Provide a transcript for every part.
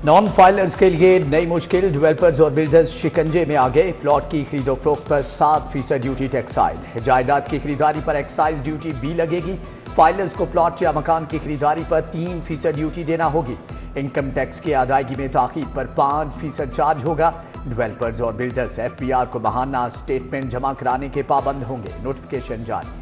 Non filers के लिए नई मुश्किल, डेवलपर्स और बिल्डर्स शिकंजे में आ गए। प्लॉट की खरीदो फरोख्त पर 7% ड्यूटी टैक्साइज, जायदाद की खरीदारी पर एक्साइज ड्यूटी भी लगेगी। फाइलर्स को प्लॉट या मकान की खरीदारी पर 3% ड्यूटी देना होगी। इनकम टैक्स की अदायगी में ताखीर पर 5% चार्ज होगा। डेवलपर्स और बिल्डर्स FPR को माहाना स्टेटमेंट जमा कराने के पाबंद होंगे। नोटिफिकेशन जारी।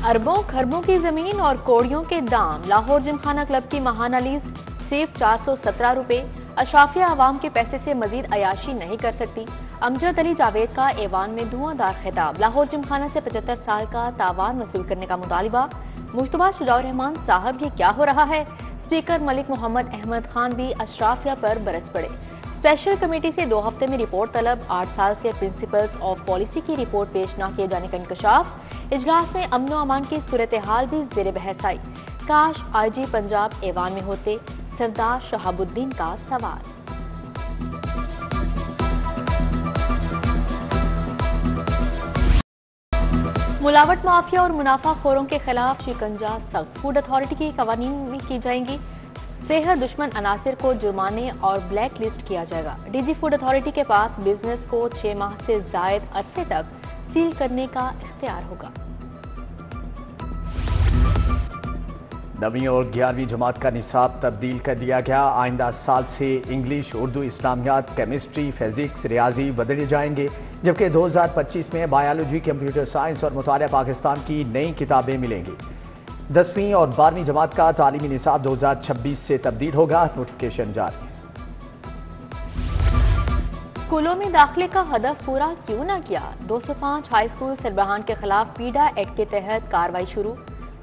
अरबों खरबों की जमीन और कोड़ियों के दाम। लाहौर जिमखाना क्लब की माहाना लीज सिर्फ 417 रुपए। अशराफिया आवाम के पैसे से मजीद अयाशी नहीं कर सकती। अमजद अली जावेद का ऐवान में धुआंधार खिताब। लाहौर जिमखाना से 75 साल का तावान वसूल करने का मुतालिबा। मुश्तबा शुजाउर रहमान साहब, ये क्या हो रहा है? स्पीकर मलिक मोहम्मद अहमद खान भी अशराफिया पर बरस पड़े। स्पेशल कमेटी से 2 हफ्ते में रिपोर्ट तलब। 8 साल से प्रिंसिपल्स ऑफ पॉलिसी की रिपोर्ट पेश न किए जाने का इंकशाफ। इजलास में अमन व अमान की सूरत हाल भी जेर बहस आई। काश IG पंजाब ऐवान में होते, सरदार शहाबुद्दीन का सवाल। मुलावट माफिया और मुनाफाखोरों के खिलाफ शिकंजा सख्त। फूड अथॉरिटी की कवानीन में की जाएंगी। सेहत दुश्मन अनासिर को जुर्माने और ब्लैक लिस्ट किया जाएगा। DG फूड अथॉरिटी के पास बिजनेस को 6 माह से जायद अरसे तक सील करने का इख्तियार होगा। 9वीं और 11वीं जमात का निसाब तब्दील कर दिया गया। आइंदा साल से इंग्लिश, उर्दू, इस्लामियात, केमिस्ट्री, फिजिक्स, रियाजी बदले जाएंगे, जबकि 2025 में बायोलॉजी, कंप्यूटर साइंस और मुतालिया पाकिस्तान की नई किताबें मिलेंगी। 10वीं और 12वीं जमात का तालीमी निसाब 2026 से तब्दील होगा। नोटिफिकेशन जारी। स्कूलों में दाखिले का हदफ पूरा क्यों न किया? 205 हाई स्कूल सरबराहान के खिलाफ पीडा एक्ट के तहत कार्रवाई शुरू।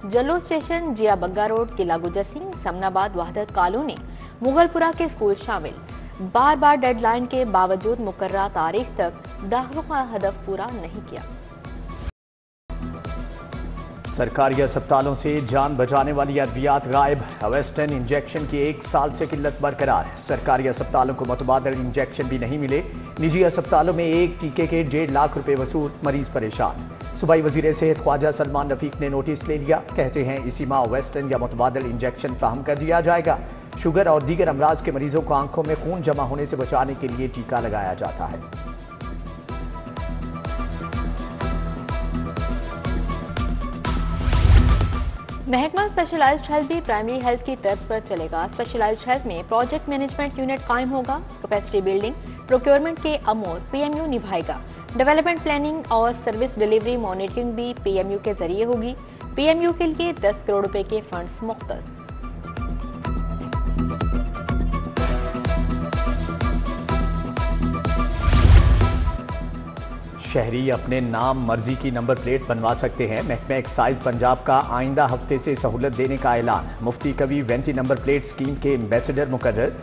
जल्लो स्टेशन, जिया बग्गा रोड, किला गुजर सिंह, समनाबाद, वहदत कॉलोनी, मुगलपुरा के स्कूल शामिल। बार बार डेडलाइन के बावजूद मुकर्रर तारीख तक दाखिलों का हदफ पूरा नहीं किया। सरकारी अस्पतालों से जान बचाने वाली अद्वियात गायब। वेस्टर्न इंजेक्शन की 1 साल से किल्लत बरकरार। सरकारी अस्पतालों को मुतबादल इंजेक्शन भी नहीं मिले। निजी अस्पतालों में एक टीके के 1.5 लाख रुपए वसूल, मरीज परेशान। सूबाई वजीर सेहत ख्वाजा सलमान रफीक ने नोटिस ले लिया। कहते हैं इसी माह वेस्टर्न या मुतबादल इंजेक्शन फ्राहम कर दिया जाएगा। शुगर और दीगर अमराज के मरीजों को आंखों में खून जमा होने से बचाने के लिए टीका लगाया जाता है। महकमा स्पेशलाइज्ड हेल्थ भी प्राइमरी हेल्थ की तर्ज पर चलेगा। स्पेशलाइज्ड हेल्थ में प्रोजेक्ट मैनेजमेंट यूनिट कायम होगा। कैपेसिटी बिल्डिंग, प्रोक्योरमेंट के अमूर PMU निभाएगा। डेवलपमेंट प्लानिंग और सर्विस डिलीवरी मॉनिटरिंग भी PMU के जरिए होगी। PMU के लिए 10 करोड़ रुपए के फंड्स मुख्तस। शहरी अपने नाम मर्जी की नंबर प्लेट बनवा सकते हैं। महकमा एक्साइज पंजाब का आइंदा हफ्ते से सहूलत देने का ऐलान। मुफ्ती कवी वेंटी नंबर प्लेट स्कीम के एम्बेसडर मुकर्रर।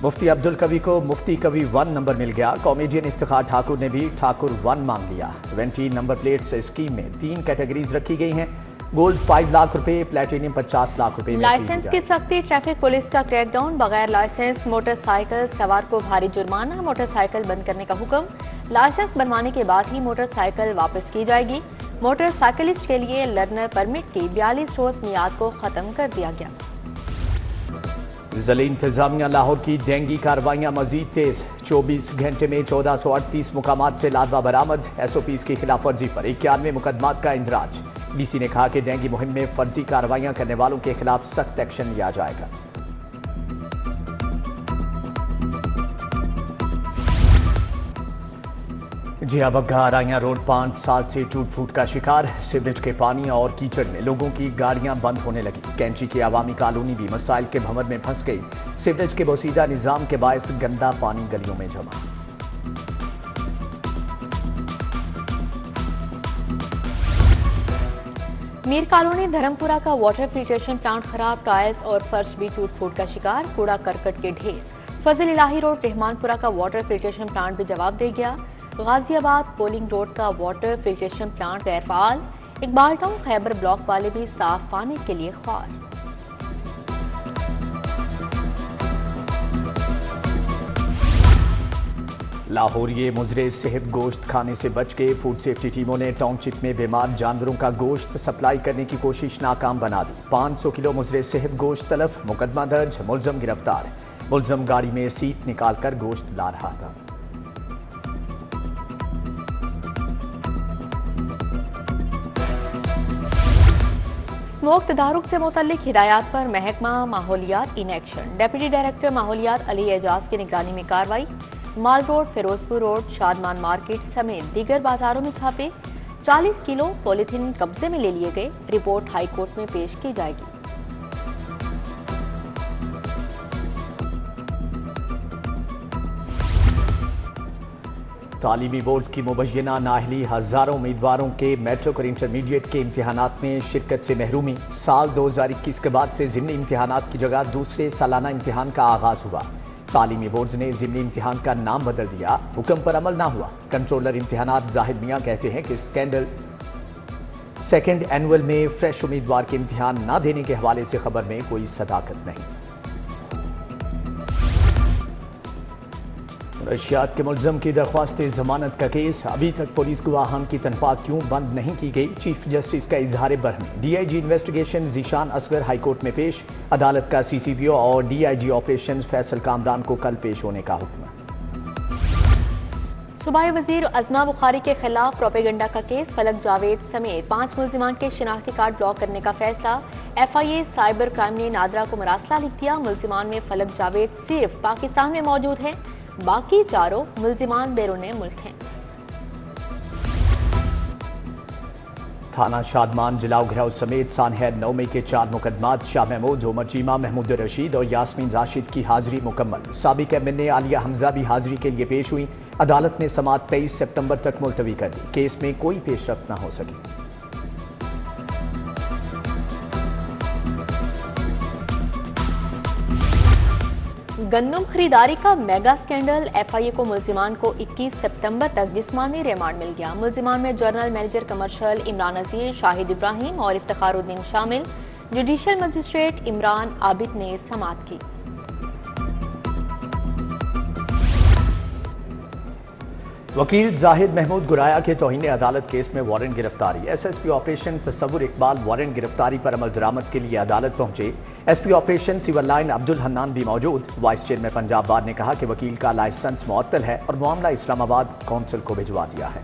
मुफ्ती अब्दुल कवी को मुफ्ती कवी 1 नंबर मिल गया। कॉमेडियन इफ्तिखार ठाकुर ने भी ठाकुर 1 मांग लिया। वेंटी नंबर प्लेट्स स्कीम में 3 कैटेगरीज रखी गई हैं। गोल्ड 5 लाख रुपए, प्लेटिनियम 50 लाख रुपए। लाइसेंस की सख्ती, ट्रैफिक पुलिस का क्रैकडाउन। बगैर लाइसेंस मोटरसाइकिल सवार को भारी जुर्माना। मोटरसाइकिल बंद करने का हुक्म। लाइसेंस बनवाने के बाद ही मोटरसाइकिल वापस की जाएगी। मोटरसाइकिलिस्ट के लिए लर्नर परमिट की 42 रोज मियाद को खत्म कर दिया गया। ज़िला इंतजामिया लाहौर की डेंगी कार्रवाइयाँ मजीद तेज। 24 घंटे में 1438 मुकामात से लादवा बरामद। SOPs की खिलाफ वर्जी पर 91 मुकदमात का इंदराज। DC ने कहा कि डेंगी मुहिम में फर्जी कार्रवाइयाँ करने वालों के खिलाफ सख्त एक्शन लिया जाएगा। जिया बग्गा आराइयां रोड 5 साल से टूट फूट का शिकार। सीवरेज के पानी और कीचड़ में लोगों की गाड़ियां बंद होने लगी। कैंची की आवामी कॉलोनी भी मसाइल के भंवर में फंस गई। सीवरेज के बोसीदा निजाम के बायस गंदा पानी गलियों में जमा। मीर कॉलोनी धर्मपुरा का वाटर फिल्ट्रेशन प्लांट खराब। टाइल्स और फर्श भी टूट फूट का शिकार। कूड़ा करकट के ढेर। फजल इलाही रोड रहमानपुरा का वाटर फिल्ट्रेशन प्लांट भी जवाब दे गया। गाजियाबाद पोलिंग रोड का वाटर फिल्ट्रेशन प्लांट गैर फाल। इकबाल टाउन खैबर ब्लॉक वाले भी साफ पानी के लिए ख्वार। लाहौरिये मुजरे सेहत गोश्त खाने से बच के फूड सेफ्टी टीमों ने टाउनशिप में बीमार जानवरों का गोश्त सप्लाई करने की कोशिश नाकाम बना दी। 500 किलो मुजरे सेहत गोश्त तलफ, मुकदमा दर्ज, मुलजम गिरफ्तार। मुलजम गाड़ी में सीट निकालकर गोश्त ला रहा था। स्मोक तदारुक से मुतल्लिक हिदायत पर महकमा माहौलियात इन एक्शन। डेप्यूटी डायरेक्टर माहौलियात अली एजाज की निगरानी में कार्रवाई। Mall road, Ferozepur road, Shadman market समेत दीगर बाजारों में छापे। 40 किलो पॉलीथीन कब्जे में ले लिए गए। रिपोर्ट हाई कोर्ट में पेश की जाएगी। तालीमी बोर्ड की मुबैना नाअहली हजारों उम्मीदवारों के मैट्रिक और इंटरमीडिएट के इम्तिहानात में शिरकत से महरूमी। साल 2021 के बाद से ज़िमनी इम्तिहानात की जगह दूसरे सालाना इम्तिहान का आगाज हुआ। तालीमी बोर्ड ने ज़िमनी इम्तिहान का नाम बदल दिया, हुक्म पर अमल ना हुआ। कंट्रोलर इम्तिहानात जाहिद मियाँ कहते हैं कि स्कैंडल सेकेंड एनुअल में फ्रेश उम्मीदवार के इम्तिहान ना देने के हवाले से खबर में कोई सदाकत नहीं। रशियात के मुलजम की दरख्वास्त जमानत का केस, अभी तक पुलिस गवाहान की तनख्वाह क्यों बंद नहीं की गई? चीफ जस्टिस का इजहार बरहमी। DIG investigation Zeeshan Asghar high court में पेश। अदालत का सीसीपीओ और डीआईजी ऑपरेशन फैसल कामरान को कल पेश होने का हुक्म। सूबाई वजीर अजमा बुखारी के खिलाफ प्रोपेगेंडा का केस, फलक जावेद समेत 5 मुलजिमान के शिनाख्ती कार्ड ब्लॉक करने का फैसला। FIA साइबर क्राइम ने नादरा को मरासला लिख दिया। मुलजिमान में फलक जावेद सिर्फ पाकिस्तान में मौजूद हैं, बाकी चारों मुलजिमान बैरून मुल्क हैं। थाना शादमान जिलाव घिराव समेत सानहर 9 मई के 4 मुकदमात। शाह महमूद, उमर चीमा, महमूद रशीद और यास्मीन राशिद की हाजिरी मुकम्मल। साबिक MNA आलिया हमजा भी हाजिरी के लिए पेश हुई। अदालत ने समाअत 23 सितंबर तक मुलतवी कर दी। केस में कोई पेशरफ्त न हो सकी। गंदम खरीदारी का मेगा स्कैंडल। FIA को मुलजिमान को 21 सितंबर तक जिस्मानी रिमांड मिल गया। मुलजिमान में general manager commercial Imran Nazir, Shahid Ibrahim और इफ्तिखारुद्दीन शामिल। जुडिशियल मजिस्ट्रेट इमरान आबिद ने समाअत की। वकील जाहिद महमूद गुराया के तौहीन अदालत केस में वारंट गिरफ्तारी। SSP operation Tasawwur Iqbal warrant गिरफ्तारी पर अमल दरामद के लिए अदालत पहुंचे। SP operation civil line Abdul Hannan भी मौजूद। वाइस चेयरमैन पंजाब बार ने कहा कि वकील का लाइसेंस मुअत्तल है और मामला इस्लामाबाद कौंसिल को भिजवा दिया है।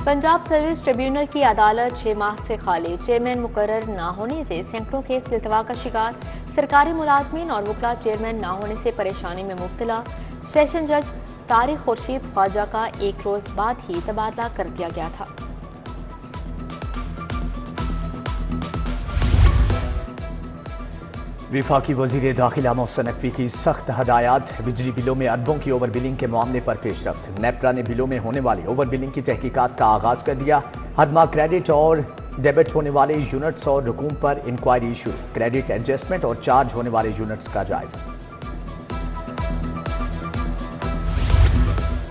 पंजाब सर्विस ट्रिब्यूनल की अदालत 6 माह से खाली। चेयरमैन मुकर्रर ना होने से सैकड़ों केस इल्तवा का शिकार। सरकारी मुलाजमीन और वकला चेयरमैन ना होने से परेशानी में मुब्तला। सेशन जज तारिक खुर्शीद ख्वाजा का 1 रोज बाद ही तबादला कर दिया गया था। विफाकी वजीर दाखिला मोहसिन नकवी की सख्त हदायत। बिजली बिलों में अरबों की ओवर बिलिंग के मामले पर पेशरफ्त। नेपरा ने बिलों में होने वाली ओवर बिलिंग की तहकीकात का आगाज कर दिया। हदमा क्रेडिट और डेबिट होने वाले यूनिट्स और रकूम पर इंक्वायरी शुरू। क्रेडिट एडजस्टमेंट और चार्ज होने वाले यूनिट्स का जायजा।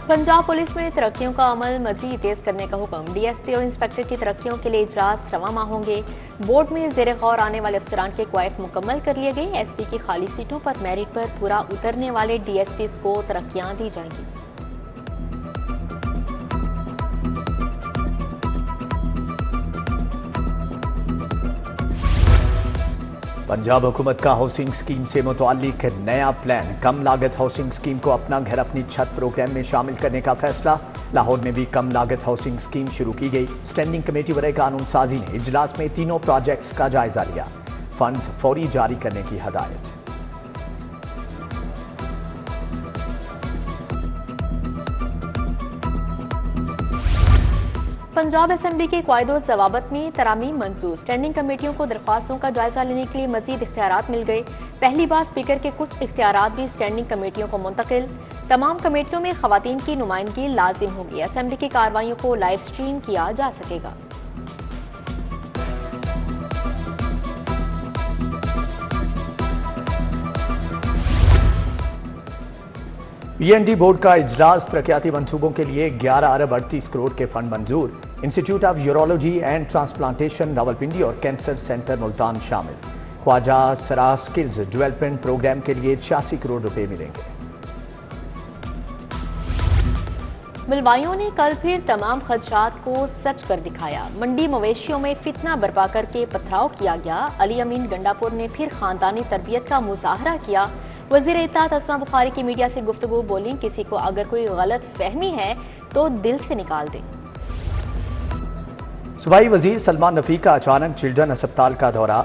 पंजाब पुलिस में तरक्कियों का अमल मजीद तेज करने का हुक्म। DSP और इंस्पेक्टर की तरक्कियों के लिए इजलास रवा माह होंगे। बोर्ड में ज़ेर गौर आने वाले अफसरान के क्वाइफ मुकम्मल कर लिए गए। SP की खाली सीटों पर मेरिट पर पूरा उतरने वाले DSPs को तरक्कियां दी जाएंगी। पंजाब हुकूमत का हाउसिंग स्कीम से मुताल्लिक नया प्लान। कम लागत हाउसिंग स्कीम को अपना घर अपनी छत प्रोग्राम में शामिल करने का फैसला। लाहौर में भी कम लागत हाउसिंग स्कीम शुरू की गई। स्टैंडिंग कमेटी बराए कानून साजी ने इजलास में तीनों प्रोजेक्ट्स का जायजा लिया। फंड्स फौरी जारी करने की हदायत। पंजाब असेंबली के क़ायदो ज़वाबत में तरामीम मंजूर। स्टैंडिंग कमेटियों को दरख्वास्तों का जायजा लेने के लिए मजीद इख्तियारात मिल गए। पहली बार स्पीकर के कुछ इख्तियारात भी स्टैंडिंग कमेटियों को मुंतकिल। तमाम कमेटियों में खवातीन की नुमाइंदगी लाजिम होगी। असेंबली की कार्रवाइयों को लाइव स्ट्रीम किया जा सकेगा। PND बोर्ड का इजलास। तरक्याती मंसूबों के लिए 11 अरब 38 करोड़ के फंड मंजूर। Institute of urology and transplantation Rawalpindi और कैंसर सेंटर मुल्तान शामिल। ख्वाजा सरा स्किल्स डेवलपमेंट प्रोग्राम के लिए 86 करोड़ रुपए मिलेंगे। मिलवाइयों ने कल फिर तमाम खदशात को सच कर दिखाया। मंडी मवेशियों में फितना बर्पा करके पथराव किया गया। अली अमीन गंडापुर ने फिर खानदानी तरबियत का मुजाहरा किया। वज़ीर इत्तेहाद अस्मा बुखारी की मीडिया से गुफ्तगू बोली, किसी को अगर कोई गलत फहमी है तो दिल से निकाल दे। सूबाई वजीर सलमान नफी का अचानक चिल्ड्रन अस्पताल का दौरा,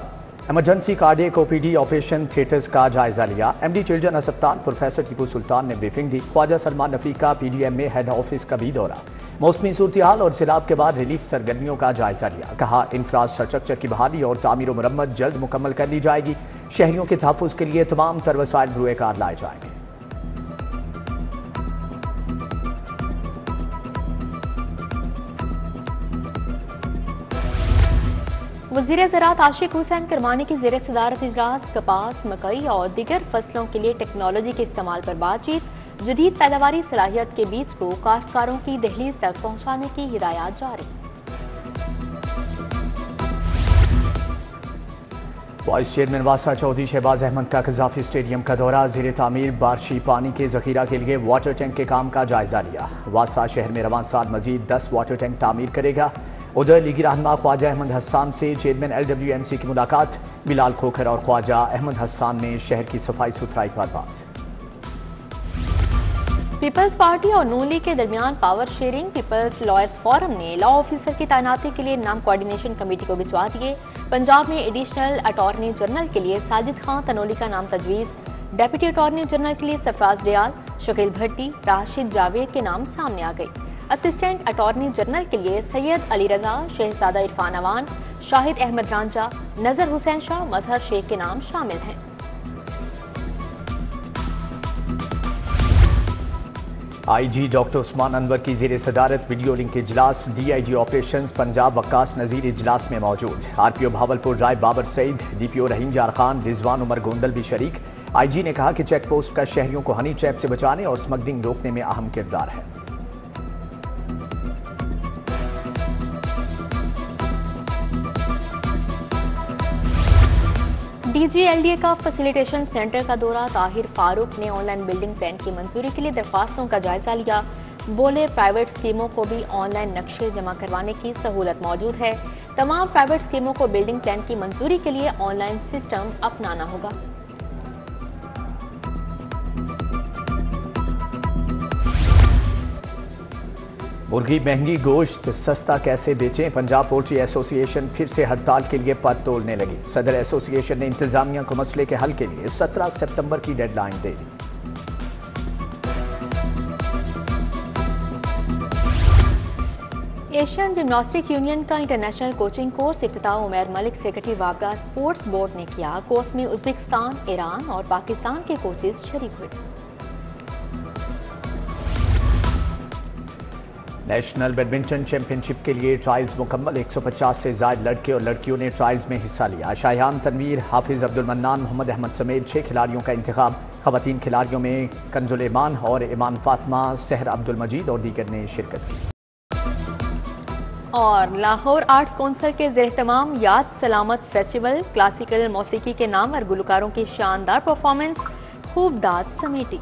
emergency cardiac OPD operation theatres का जायजा लिया। एमडी चिल्ड्रन अस्पताल प्रोफेसर टीपू सुल्तान ने ब्रीफिंग दी। ख्वाजा सलमान नफी का पीडीएम में हेड ऑफिस का भी दौरा, मौसमी सूरत-ए-हाल और सैलाब के बाद रिलीफ सरगर्मियों का जायजा लिया। कहा, इंफ्रास्ट्रक्चर की बहाली और तामीर व मरम्मत जल्द मुकम्मल कर ली जाएगी। शहरियों के तहफ़्फ़ुज़ के लिए तमाम तर वसाइल बरूए कार लाए जाएंगे। वज़ीर ज़राअत आशिक हुसैन करमानी की ज़ेर सदारत इजलास कपास, मकई और दीगर फसलों के लिए टेक्नोलॉजी के इस्तेमाल पर बातचीत। जदीद पैदावारी सलाहियत के बीज को काश्तकारों की दहलीज तक पहुँचाने की हिदायत जारी। वाइस चेयरमैन वासा चौधरी शहबाज अहमद का कज़ाफी स्टेडियम का दौरा, ज़ेर तामीर बारिशी पानी के ज़ख़ीरा के लिए वाटर टैंक के काम का जायजा लिया। वासा शहर में रवां साल मजीद 10 वाटर टैंक तामीर करेगा। उधर लीगी रहनुमा ख्वाजा अहमद हसन से चेयरमैन LWMC की मुलाकात, बिलाल खोखर और ख्वाजा अहमद हसन ने शहर की सफाई सुथराई पर बात। पीपल्स पार्टी और नून लीग के दरमियान power sharing. People's lawyers forum ने लॉ ऑफिसर की तैनाती के लिए नाम कोऑर्डिनेशन कमेटी को भिजवा दिए। पंजाब में एडिशनल अटॉर्नी जनरल के लिए साजिद खान तनोली का नाम तजवीज़। डेप्यूटी अटॉर्नी जनरल के लिए सरफराज डियाल, शकील भट्टी, राशिद जावेद के नाम सामने आ गए। असिस्टेंट अटॉर्नी जनरल के लिए सैयद अली रजा, शहजादा इरफान अवान, शाहिद अहमद रांझा, नजर हुसैन शाह, मजहर शेख के नाम शामिल हैं। IG डॉक्टर उस्मान अनवर की ज़ेर सदारत वीडियो लिंक इजलास। DIG ऑपरेशंस पंजाब वक्कास नज़ीर इजलास में मौजूद। RPO भावलपुर राय बाबर सईद, DPO रहीम यार खान, रिजवान उमर गोंदल भी शरीक। IG ने कहा कि चेक पोस्ट का शहरियों को हनी ट्रैप से बचाने और स्मगलिंग रोकने में अहम किरदार है। DGLDA का फैसिलिटेशन सेंटर का दौरा, ताहिर फारूक ने ऑनलाइन बिल्डिंग प्लान की मंजूरी के लिए दरख्वास्तों का जायजा लिया। बोले, प्राइवेट स्कीमों को भी ऑनलाइन नक्शे जमा करवाने की सहूलत मौजूद है। तमाम प्राइवेट स्कीमों को बिल्डिंग प्लान की मंजूरी के लिए ऑनलाइन सिस्टम अपनाना होगा। मुर्गी महंगी, गोश्त सस्ता कैसे बेचें? पंजाब पोल्ट्री एसोसिएशन फिर से हड़ताल के लिए पर तोड़ने लगी। सदर एसोसिएशन ने इंतजामिया को मसले के हल के लिए 17 सितंबर की डेडलाइन दे दी। एशियन जिम्नास्टिक यूनियन का इंटरनेशनल कोचिंग कोर्स इफ्तिताह उमैर मलिक सेक्रेटरी वाबरा स्पोर्ट्स बोर्ड ने किया। कोर्स में उज्बेकिस्तान, ईरान और पाकिस्तान के कोचेस शरीक हुए। नेशनल बैडमिंटन चैंपियनशिप के लिए ट्रायल्स मुकम्मल। 150 से ज़ायद लड़के और लड़कियों ने ट्रायल्स में हिस्सा लिया। शाहियान तनवीर, हाफिज अब्दुल मन्नान, मोहम्मद अहमद समेत 6 खिलाड़ियों का इंतखाब। खवातीन खिलाड़ियों में कंजुल ईमान और ईमान फातिमा, सहर अब्दुल मजीद और दीगर ने शिरकत की। और लाहौर आर्ट्स कौंसिल के ज़ेर-ए-तमाम याद सलामत फेस्टिवल, क्लासिकल मौसीकी के नामवर गुलकारों की शानदार परफॉर्मेंस, खूब दाद समेटी।